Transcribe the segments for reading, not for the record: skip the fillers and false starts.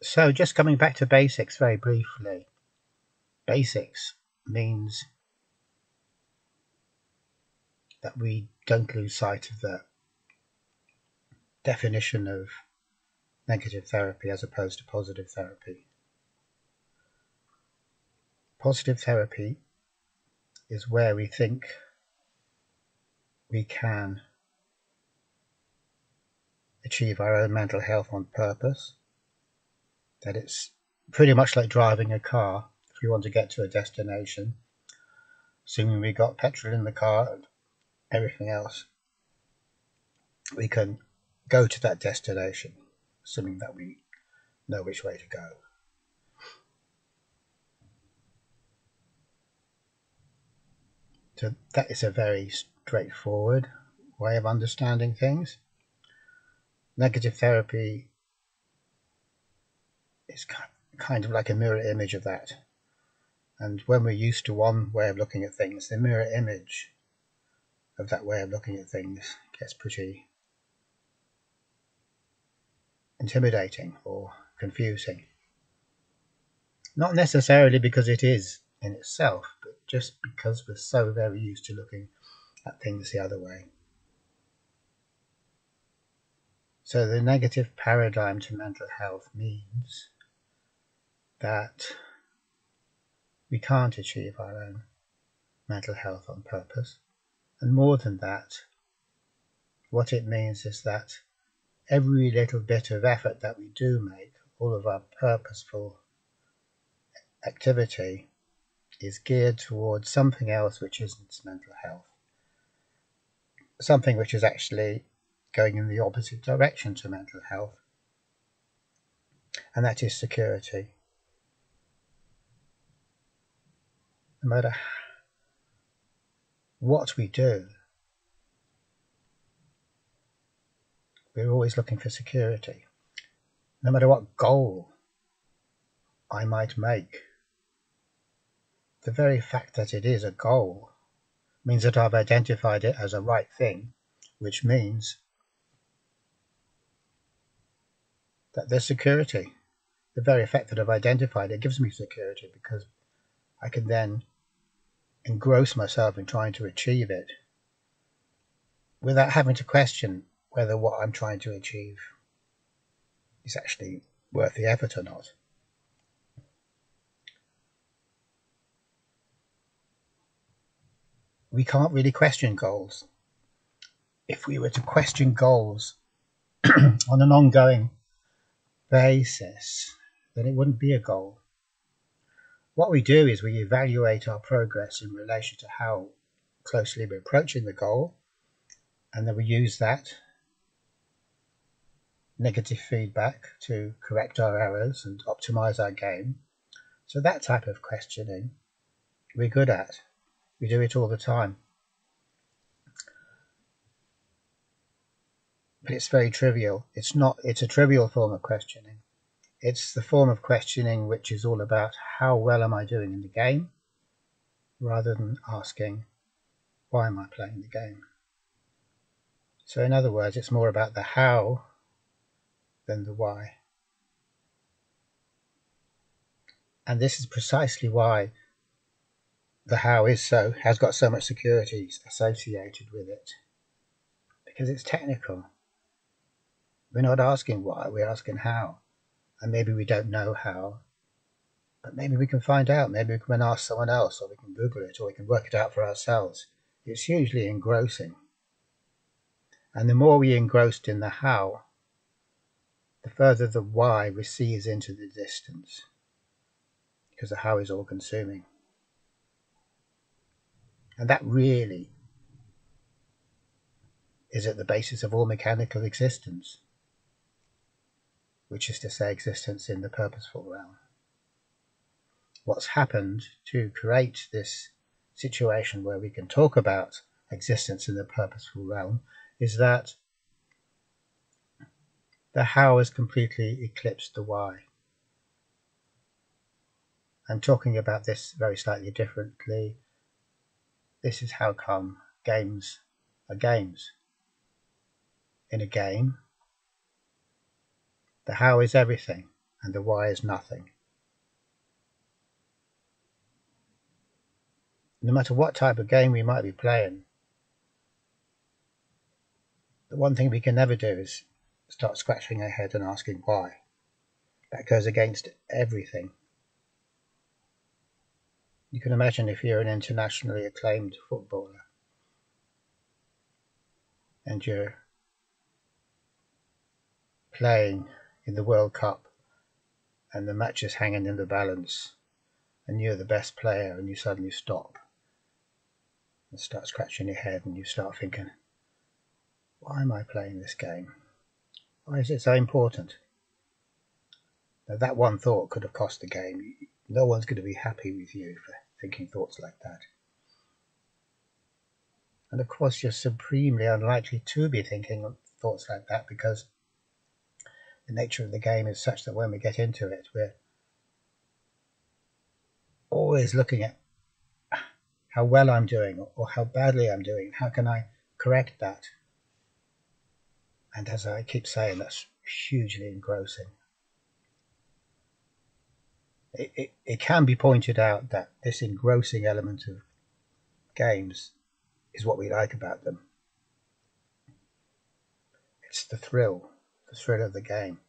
So just coming back to basics very briefly. Basics means that we don't lose sight of the definition of negative therapy as opposed to positive therapy. Positive therapy is where we think we can achieve our own mental health on purpose, that it's pretty much like driving a car. If we want to get to a destination, assuming we got petrol in the car and everything else, we can go to that destination, assuming that we know which way to go. So that is a very straightforward way of understanding things. Negative therapy is kind of like a mirror image of that. And when we're used to one way of looking at things, the mirror image of that way of looking at things gets pretty intimidating or confusing. Not necessarily because it is in itself, but just because we're so very used to looking at things the other way. So the negative paradigm to mental health means that we can't achieve our own mental health on purpose. And more than that, what it means is that every little bit of effort that we do make, all of our purposeful activity, is geared towards something else which isn't mental health. Something which is actually going in the opposite direction to mental health, and that is security. No matter what we do, we're always looking for security. No matter what goal I might make, the very fact that it is a goal means that I've identified it as a right thing, which means that there's security. The very fact that I've identified it gives me security, because I can then engross myself in trying to achieve it without having to question whether what I'm trying to achieve is actually worth the effort or not. We can't really question goals. If we were to question goals on an ongoing basis, then it wouldn't be a goal. What we do is we evaluate our progress in relation to how closely we're approaching the goal, and then we use that negative feedback to correct our errors and optimize our game. So that type of questioning we're good at. We do it all the time. But it's very trivial. It's a trivial form of questioning. It's the form of questioning which is all about how well am I doing in the game, rather than asking why am I playing the game. So in other words, it's more about the how than the why. And this is precisely why the how has got so much security associated with it, because it's technical. We're not asking why, we're asking how. And maybe we don't know how, but maybe we can find out. Maybe we can ask someone else, or we can Google it, or we can work it out for ourselves. It's hugely engrossing. And the more we engrossed in the how, the further the why recedes into the distance, because the how is all consuming. And that really is at the basis of all mechanical existence, which is to say existence in the purposeful realm. What's happened to create this situation where we can talk about existence in the purposeful realm is that the how has completely eclipsed the why. I'm talking about this very slightly differently. This is how come games are games. In a game, the how is everything. and the why is nothing. No matter what type of game we might be playing, the one thing we can never do is start scratching our head and asking why. That goes against everything. You can imagine if you're an internationally acclaimed footballer and you're playing in the World Cup and the match is hanging in the balance and you're the best player and you suddenly stop and start scratching your head and you start thinking, why am I playing this game? Why is it so important? Now, that one thought could have cost the game. No one's going to be happy with you for thinking thoughts like that. And of course, you're supremely unlikely to be thinking thoughts like that because the nature of the game is such that when we get into it, we're always looking at how well I'm doing or how badly I'm doing. How can I correct that? And as I keep saying, that's hugely engrossing. It can be pointed out that this engrossing element of games is what we like about them. It's the thrill of the game,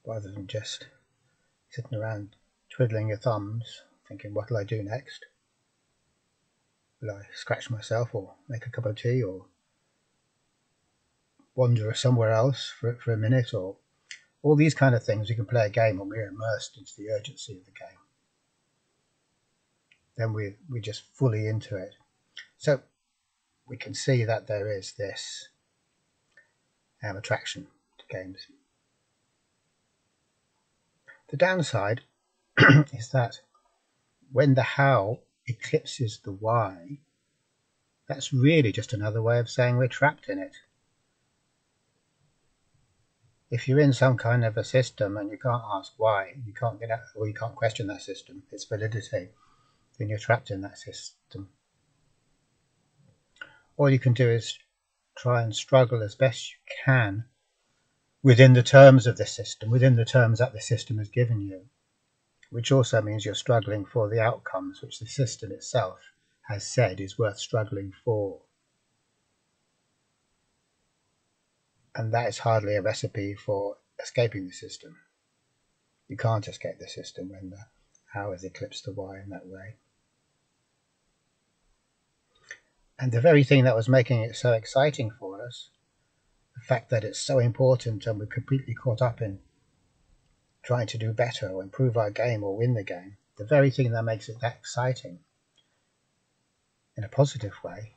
rather than just sitting around twiddling your thumbs, thinking, what'll I do next? Will I scratch myself or make a cup of tea or wander somewhere else for a minute, or all these kind of things? We can play a game when we're immersed into the urgency of the game. Then we're just fully into it. So we can see that there is this attraction to games. The downside is that when the how eclipses the why, that's really just another way of saying we're trapped in it. If you're in some kind of a system and you can't ask why, you can't get out, or you can't question that system, its validity, then you're trapped in that system. All you can do is try and struggle as best you can within the terms of the system, within the terms that the system has given you, which also means you're struggling for the outcomes which the system itself has said is worth struggling for. And that is hardly a recipe for escaping the system. You can't escape the system when the how has eclipsed the why in that way. And the very thing that was making it so exciting for us, the fact that it's so important and we're completely caught up in trying to do better or improve our game or win the game, the very thing that makes it that exciting in a positive way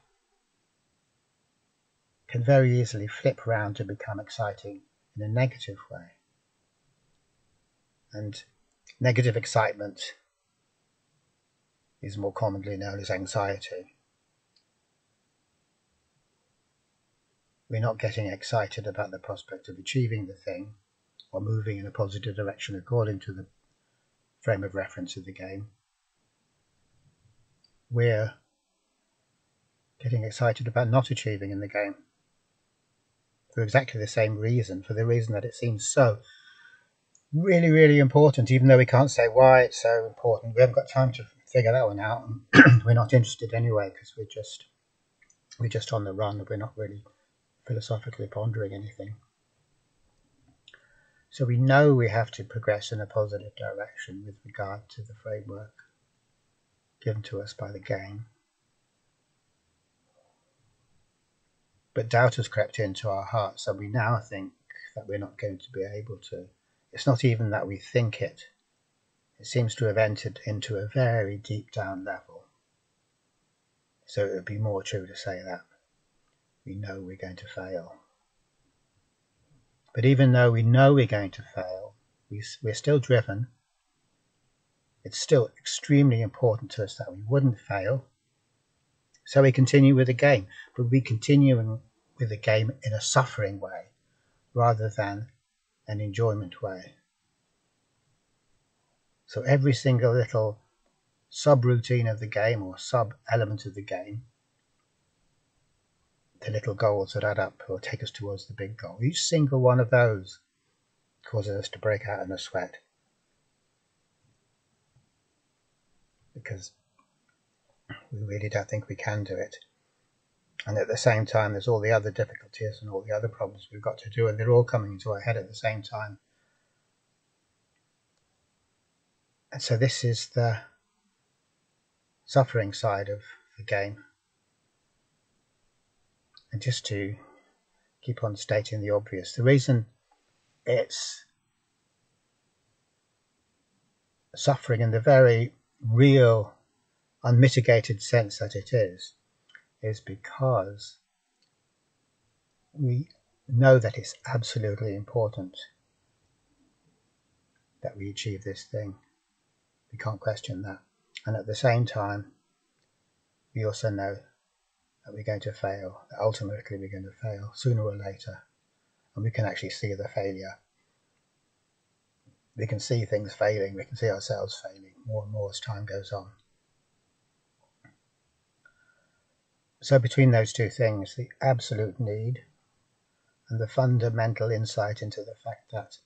can very easily flip around to become exciting in a negative way. And negative excitement is more commonly known as anxiety. We're not getting excited about the prospect of achieving the thing or moving in a positive direction according to the frame of reference of the game. We're getting excited about not achieving in the game for exactly the same reason, for the reason that it seems so really, really important, even though we can't say why it's so important. We haven't got time to figure that one out. We're not interested anyway because we're just on the run. We're not really philosophically pondering anything. So we know we have to progress in a positive direction with regard to the framework given to us by the game. But doubt has crept into our hearts, and we now think that we're not going to be able to. It's not even that we think it. It seems to have entered into a very deep down level. So it would be more true to say that we know we're going to fail. But even though we know we're going to fail, we're still driven. It's still extremely important to us that we wouldn't fail. So we continue with the game, but we continue with the game in a suffering way rather than an enjoyment way. So every single little subroutine of the game or sub-element of the game, the little goals that add up or take us towards the big goal. Each single one of those causes us to break out in a sweat, because we really don't think we can do it. And at the same time, there's all the other difficulties and all the other problems we've got to do, and they're all coming into our head at the same time. And so this is the suffering side of the game. And just to keep on stating the obvious, the reason it's suffering in the very real, unmitigated sense that it is because we know that it's absolutely important that we achieve this thing. We can't question that. And at the same time, we also know that we're going to fail, that ultimately we're going to fail sooner or later. And we can actually see the failure. We can see things failing, we can see ourselves failing more and more as time goes on. So between those two things, the absolute need and the fundamental insight into the fact that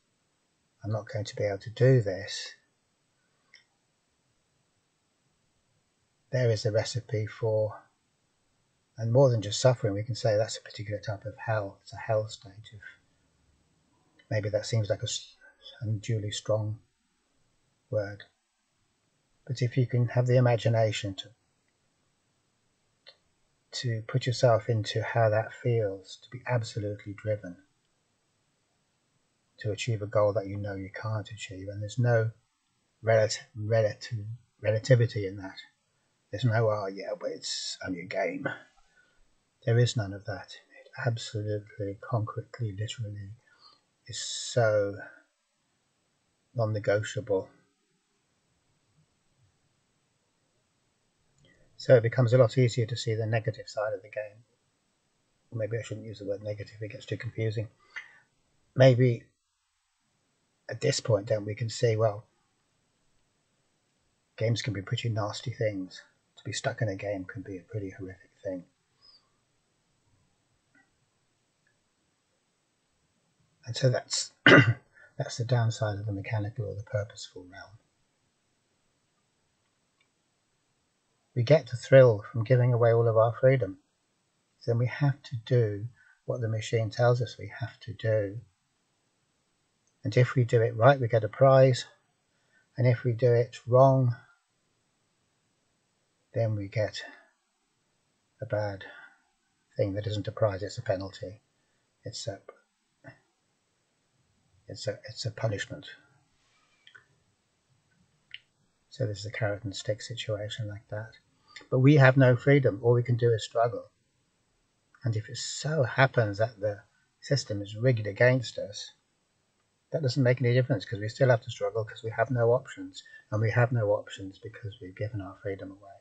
I'm not going to be able to do this, there is a recipe for, and more than just suffering, we can say that's a particular type of hell. It's a hell state of, maybe that seems like a unduly strong word, but if you can have the imagination to put yourself into how that feels, to be absolutely driven to achieve a goal that you know you can't achieve, and there's no relativity in that. There's no, oh yeah, but it's only a game. There is none of that. It absolutely, concretely, literally is so non-negotiable. So it becomes a lot easier to see the negative side of the game. Maybe I shouldn't use the word negative, it gets too confusing. Maybe at this point then we can see, well, games can be pretty nasty things. To be stuck in a game can be a pretty horrific thing. And so that's that's the downside of the mechanical or the purposeful realm. We get the thrill from giving away all of our freedom. Then we have to do what the machine tells us we have to do. And if we do it right, we get a prize. And if we do it wrong, then we get a bad thing that isn't a prize, it's a penalty. It's a punishment. So this is a carrot and stick situation like that. But we have no freedom. All we can do is struggle. And if it so happens that the system is rigged against us, that doesn't make any difference, because we still have to struggle because we have no options. And we have no options because we've given our freedom away.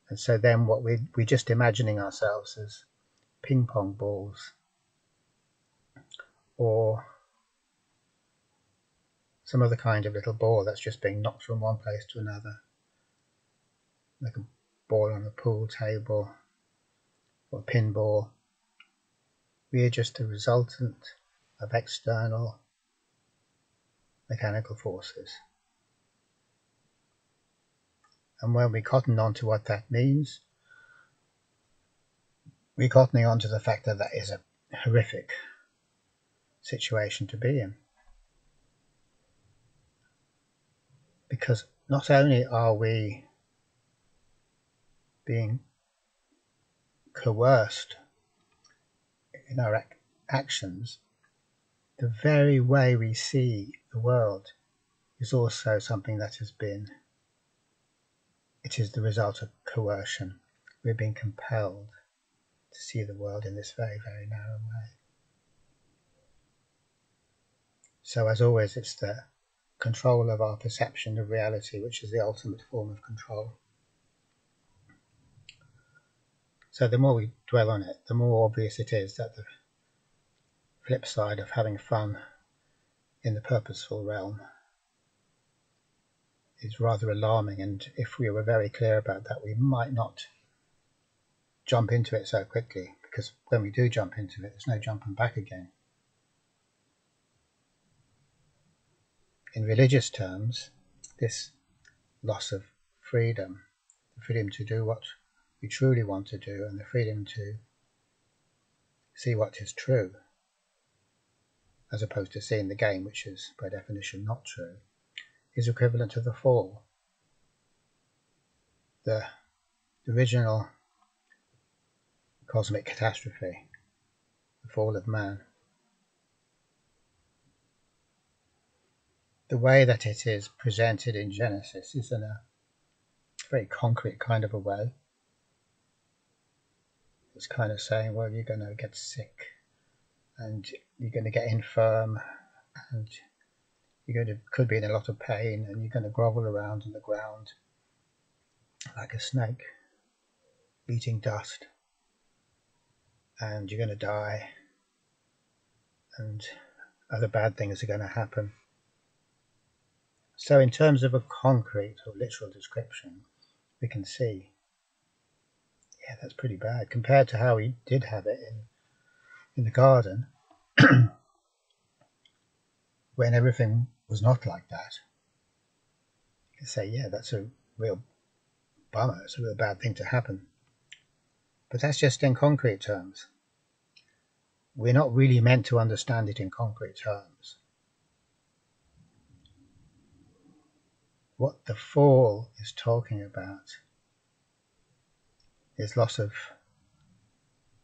And so then what we're just imagining ourselves as ping pong balls, or some other kind of little ball that's just being knocked from one place to another, like a ball on a pool table or a pinball. We are just a resultant of external mechanical forces. And when we cotton on to what that means, we're cottoning on to the fact that that is a horrific situation to be in. Because not only are we being coerced in our actions, the very way we see the world is also something that has been, it is the result of coercion. We're being compelled to see the world in this very, very narrow way. So as always, it's the control of our perception of reality which is the ultimate form of control. So the more we dwell on it, the more obvious it is that the flip side of having fun in the purposeful realm is rather alarming, and if we were very clear about that, we might not jump into it so quickly, because when we do jump into it, there's no jumping back again. In religious terms, this loss of freedom, the freedom to do what we truly want to do, and the freedom to see what is true, as opposed to seeing the game, which is by definition not true, is equivalent to the fall. The original cosmic catastrophe, the fall of man. The way that it is presented in Genesis is in a very concrete kind of a way. It's kind of saying, well, you're going to get sick, and you're going to get infirm, and could be in a lot of pain, and you're going to grovel around on the ground like a snake, eating dust, and you're going to die, and other bad things are going to happen. So in terms of a concrete or literal description, we can see, yeah, that's pretty bad compared to how he did have it in the garden when everything was not like that. You can say, yeah, that's a real bummer, it's a real bad thing to happen. But that's just in concrete terms. We're not really meant to understand it in concrete terms. What the fall is talking about is loss of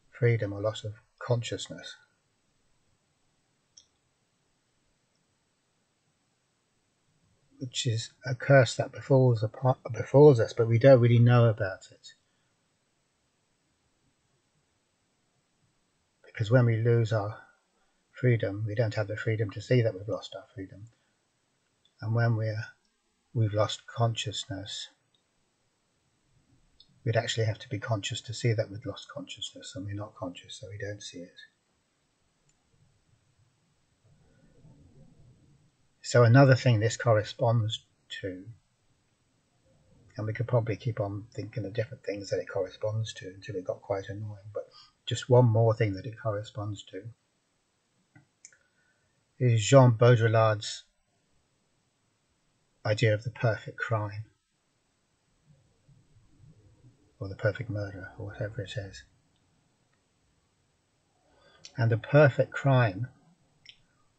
freedom or loss of consciousness. Which is a curse that befalls us, but we don't really know about it. Because when we lose our freedom, we don't have the freedom to see that we've lost our freedom. And when we've lost consciousness, we'd actually have to be conscious to see that we've lost consciousness, and we're not conscious, so we don't see it. So another thing this corresponds to, and we could probably keep on thinking of different things that it corresponds to until it got quite annoying, but just one more thing that it corresponds to is Jean Baudrillard's idea of the perfect crime, or the perfect murder, or whatever it is. And the perfect crime,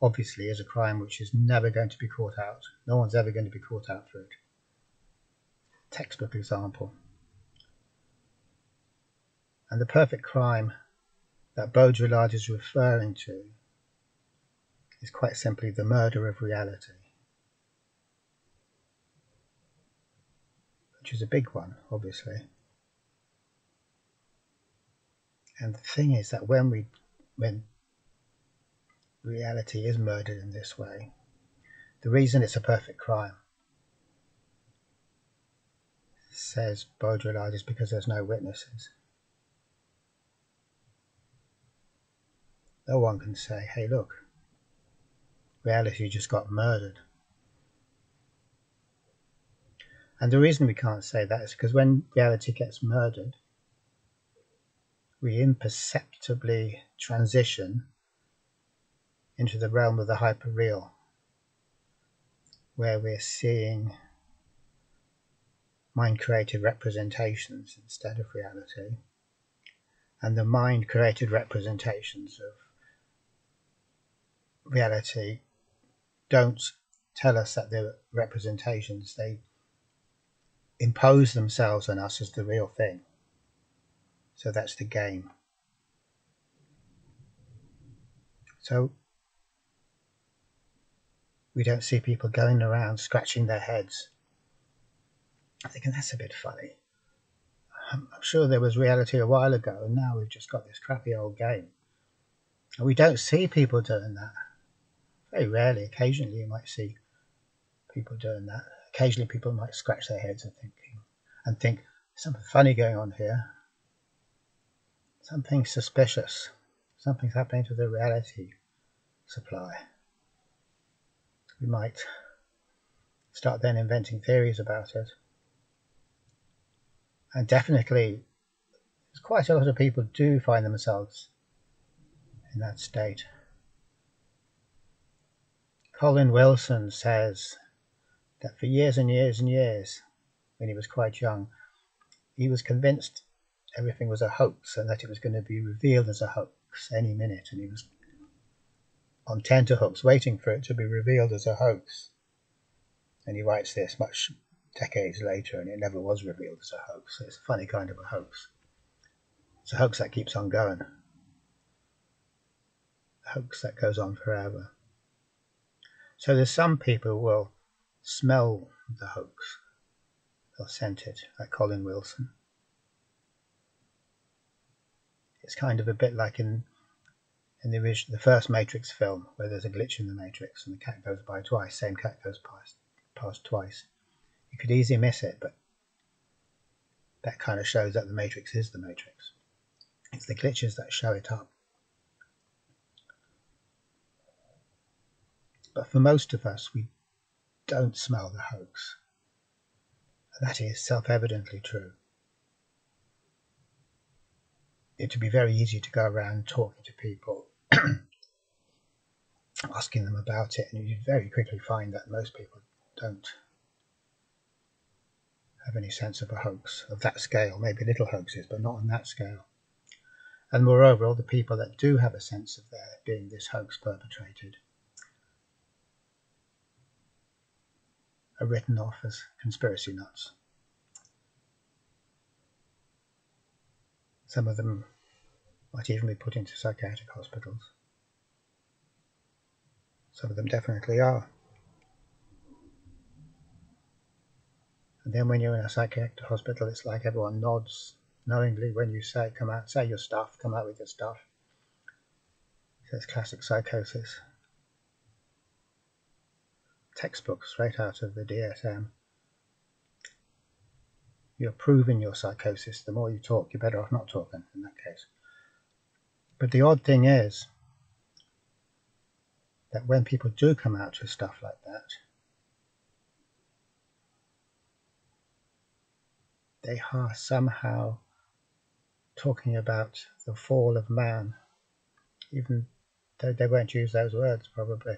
obviously, is a crime which is never going to be caught out. No one's ever going to be caught out for it. Textbook example. And the perfect crime that Baudrillard is referring to is quite simply the murder of reality, which is a big one, obviously. And the thing is that when reality is murdered in this way, the reason it's a perfect crime, says Baudrillard, is because there's no witnesses. No one can say, hey, look, reality just got murdered. And the reason we can't say that is because when reality gets murdered, we imperceptibly transition into the realm of the hyperreal, where we're seeing mind-created representations instead of reality. And the mind-created representations of reality don't tell us that they're representations. They impose themselves on us as the real thing. So that's the game. So we don't see people going around scratching their heads thinking that's a bit funny. I'm sure there was reality a while ago, and now we've just got this crappy old game. And we don't see people doing that. Very rarely. Occasionally you might see people doing that. Occasionally people might scratch their heads and think something funny going on here. Something suspicious. Something's happening to the reality supply. We might start then inventing theories about it. And definitely, quite a lot of people do find themselves in that state. Colin Wilson says that for years and years and years, when he was quite young, he was convinced everything was a hoax and that it was going to be revealed as a hoax any minute, and he was on tenterhooks waiting for it to be revealed as a hoax. And he writes this much decades later, and it never was revealed as a hoax. So it's a funny kind of a hoax. It's a hoax that keeps on going. A hoax that goes on forever. So there's some people who will smell the hoax. They'll scent it, like Colin Wilson. It's kind of a bit like in the first Matrix film, where there's a glitch in the Matrix and the cat goes by twice, same cat goes past twice. You could easily miss it, but that kind of shows that the Matrix is the Matrix. It's the glitches that show it up. But for most of us, we don't smell the hoax. And that is self-evidently true. It would be very easy to go around talking to people, asking them about it, and you very quickly find that most people don't have any sense of a hoax of that scale. Maybe little hoaxes, but not on that scale. And moreover, all the people that do have a sense of there being this hoax perpetrated are written off as conspiracy nuts. Some of them might even be put into psychiatric hospitals. Some of them definitely are. And then when you're in a psychiatric hospital, it's like everyone nods knowingly when you say, come out, say your stuff, come out with your stuff. So it's classic psychosis. Textbook straight out of the DSM. You're proving your psychosis. The more you talk, you're better off not talking in that case. But the odd thing is that when people do come out with stuff like that, they are somehow talking about the fall of man, even though they won't use those words probably.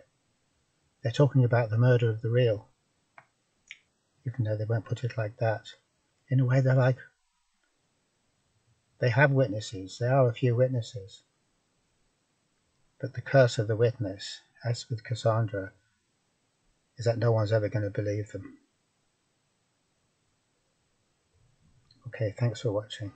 They're talking about the murder of the real, even though they won't put it like that. In a way, they're like, they have witnesses, there are a few witnesses, but the curse of the witness, as with Cassandra, is that no one's ever going to believe them. Okay, thanks for watching.